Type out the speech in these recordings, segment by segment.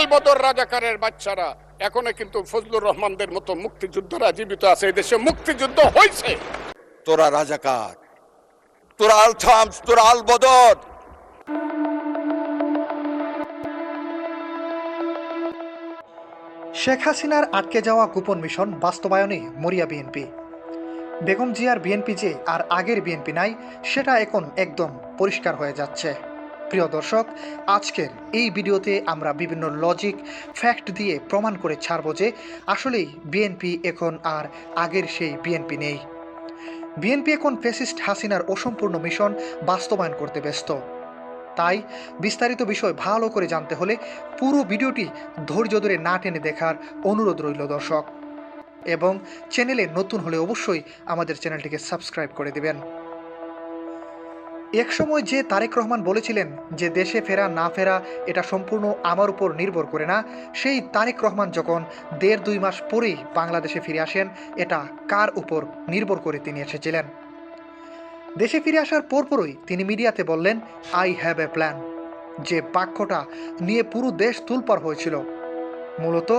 আলবদর রাজাকারের বাচ্চারা এখনো কিন্তু ফজলুর রহমানদের মতো মুক্তিযোদ্ধারা জীবিত আছে। এই দেশে মুক্তিযুদ্ধ হয়েছে। তোরা রাজাকার, তোরা আলথামস, তোরা আলবদর। শেখ হাসিনার আটকে যাওয়া গোপন মিশন বাস্তবায়নে মরিয়া বিএনপি। বেগম জিয়ার বিএনপি যে আর আগের বিএনপি নাই, সেটা এখন একদম পরিষ্কার হয়ে যাচ্ছে। প্রিয় দর্শক, আজকের এই ভিডিওতে আমরা বিভিন্ন লজিক ফ্যাক্ট দিয়ে প্রমাণ করে ছাড়ব যে আসলেই বিএনপি এখন আর আগের সেই বিএনপি নেই। বিএনপি এখন ফ্যাসিস্ট হাসিনার অসম্পূর্ণ মিশন বাস্তবায়ন করতে ব্যস্ত। তাই বিস্তারিত বিষয় ভালো করে জানতে হলে পুরো ভিডিওটি ধৈর্য ধরে না টেনে দেখার অনুরোধ রইল দর্শক। এবং চ্যানেলে নতুন হলে অবশ্যই আমাদের চ্যানেলটিকে সাবস্ক্রাইব করে দেবেন। একসময় যে তারেক রহমান বলেছিলেন যে দেশে ফেরা না ফেরা এটা সম্পূর্ণ আমার উপর নির্ভর করে না, সেই তারেক রহমান যখন 1.5-2 মাস পরেই বাংলাদেশে ফিরে আসেন, এটা কার উপর নির্ভর করে তিনি এসেছিলেন? দেশে ফিরে আসার পরপরই তিনি মিডিয়াতে বললেন, আই হ্যাভ এ প্ল্যান। যে বাক্যটা নিয়ে পুরো দেশ তোলপাড় হয়েছিল। মূলত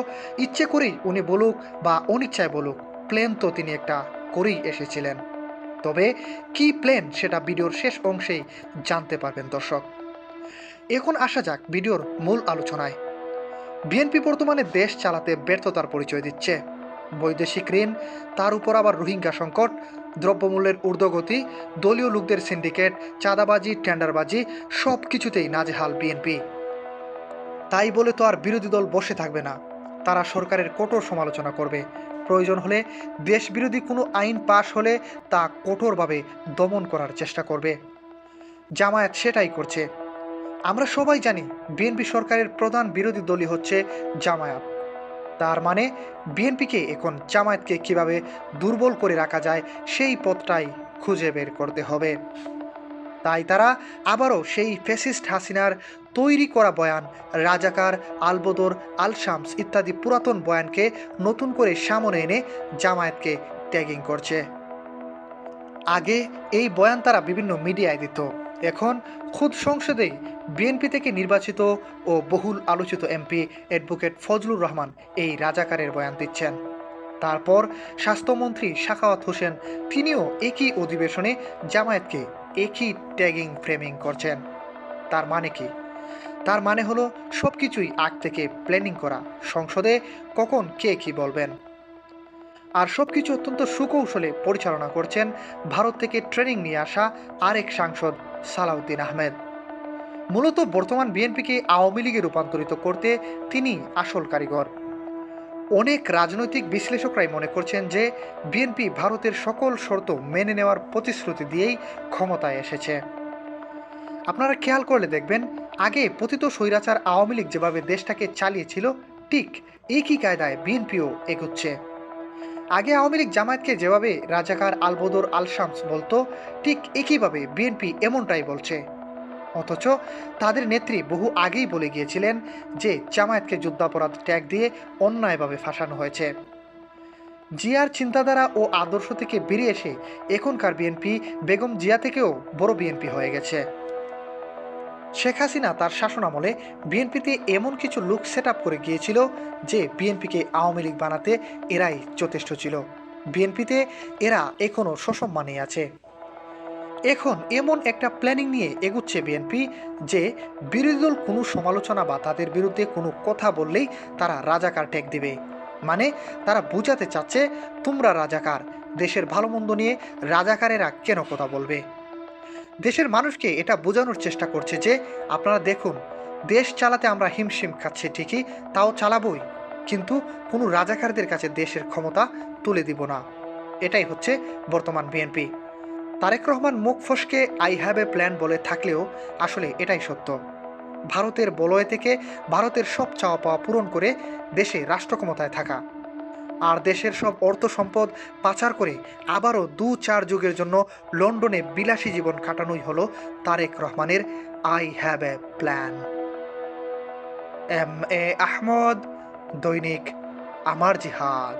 ইচ্ছে করেই উনি বলুক বা অনিচ্ছায় বলুক, প্ল্যান তো তিনি একটা করেই এসেছিলেন। তবে কি প্ল্যান সেটা ভিডিওর শেষ অংশেই জানতে পারবেন দর্শক। এখন আসা যাক ভিডিওর মূল আলোচনায়। বিএনপি বর্তমানে দেশ চালাতে ব্যর্থতার পরিচয় দিচ্ছে। বৈদেশিক ঋণ, তার উপর আবার রোহিঙ্গা সংকট, দ্রব্যমূল্যের ঊর্ধ্বগতি, দলীয় লোকদের সিন্ডিকেট, চাঁদাবাজি, টেন্ডারবাজি, সব কিছুতেই নাজেহাল বিএনপি। তাই বলে তো আর বিরোধী দল বসে থাকবে না। তারা সরকারের কঠোর সমালোচনা করবে। প্রয়োজন হলে দেশবিরোধী কোনো আইন পাশ হলে তা কঠোরভাবে দমন করার চেষ্টা করবে। জামায়াত সেটাই করছে। আমরা সবাই জানি বিএনপি সরকারের প্রধান বিরোধী দলই হচ্ছে জামায়াত। তার মানে বিএনপিকে এখন জামায়াতকে কিভাবে দুর্বল করে রাখা যায় সেই পথটাই খুঁজে বের করতে হবে। তাই তারা আবারও সেই ফ্যাসিস্ট হাসিনার তৈরি করা বয়ান, রাজাকার, আলবদর, আল শামস ইত্যাদি পুরাতন বয়ানকে নতুন করে সামনে এনে জামায়াতকে ট্যাগিং করছে। আগে এই বয়ান তারা বিভিন্ন মিডিয়ায় দিত, এখন খুদ সংসদেই বিএনপি থেকে নির্বাচিত ও বহুল আলোচিত এমপি অ্যাডভোকেট ফজলুর রহমান এই রাজাকারের বয়ান দিচ্ছেন। তারপর স্বাস্থ্যমন্ত্রী সাখাওয়াত হোসেন তিনিও একই অধিবেশনে জামায়াতকে একই ট্যাগিং ফ্রেমিং করছেন। তার মানে কি? তার মানে হলো সব কিছুই আগ থেকে প্ল্যানিং করা, সংসদে কখন কে কি বলবেন। আর সব কিছু অত্যন্ত সুকৌশলে পরিচালনা করছেন ভারত থেকে ট্রেনিং নিয়ে আসা আরেক সাংসদ সালাউদ্দিন আহমেদ। মূলত বর্তমান বিএনপিকে আওয়ামী লীগে রূপান্তরিত করতে তিনি আসল কারিগর। অনেক রাজনৈতিক বিশ্লেষকরাই মনে করছেন যে বিএনপি ভারতের সকল শর্ত মেনে নেওয়ার প্রতিশ্রুতি দিয়েই ক্ষমতায় এসেছে। আপনারা খেয়াল করলে দেখবেন, আগে পতিত স্বৈরাচার আওয়ামী লীগ যেভাবে দেশটাকে চালিয়েছিল, ঠিক একই কায়দায় বিএনপিও এগোচ্ছে। আগে আওয়ামী লীগ জামায়াতকে যেভাবে রাজাকার, আলবদর, আল শামস বলতো, ঠিক একইভাবে বিএনপি এমনটাই বলছে। অথচ তাদের নেত্রী বহু আগেই বলে গিয়েছিলেন যে জামায়াতকে যুদ্ধাপরাধ ট্যাগ দিয়ে অন্যায়ভাবে ফাঁসানো হয়েছে। জিয়ার চিন্তাধারা ও আদর্শ থেকে বেরিয়ে এসে এখনকার বিএনপি বেগম জিয়া থেকেও বড় বিএনপি হয়ে গেছে। শেখ হাসিনা তার শাসনামলে বিএনপিতে এমন কিছু লোক সেট আপ করে গিয়েছিল যে বিএনপিকে আওয়ামী লীগ বানাতে এরাই যথেষ্ট ছিল। বিএনপিতে এরা এখনও সসম্মানেই আছে। এখন এমন একটা প্ল্যানিং নিয়ে এগুচ্ছে বিএনপি যে বিরোধী দল কোনো সমালোচনা বা তাদের বিরুদ্ধে কোনো কথা বললেই তারা রাজাকার ট্যাগ দেবে। মানে তারা বোঝাতে চাচ্ছে, তোমরা রাজাকার, দেশের ভালো মন্দ নিয়ে রাজাকারেরা কেন কথা বলবে। দেশের মানুষকে এটা বোঝানোর চেষ্টা করছে যে আপনারা দেখুন, দেশ চালাতে আমরা হিমশিম খাচ্ছি ঠিকই, তাও চালাবই, কিন্তু কোনো রাজাকারদের কাছে দেশের ক্ষমতা তুলে দিব না। এটাই হচ্ছে বর্তমান বিএনপি। তারেক রহমান মুখ ফসকে আই হ্যাভ এ প্ল্যান বলে থাকলেও আসলে এটাই সত্য। ভারতের বলয় থেকে ভারতের সব চাওয়া পাওয়া পূরণ করে দেশে রাষ্ট্র ক্ষমতায় থাকা, আর দেশের সব অর্থ সম্পদ পাচার করে আবারও 2-4 যুগের জন্য লন্ডনে বিলাসী জীবন কাটানোই হলো তারেক রহমানের I have a plan. M A Ahmad, দৈনিক আমার জিহাদ।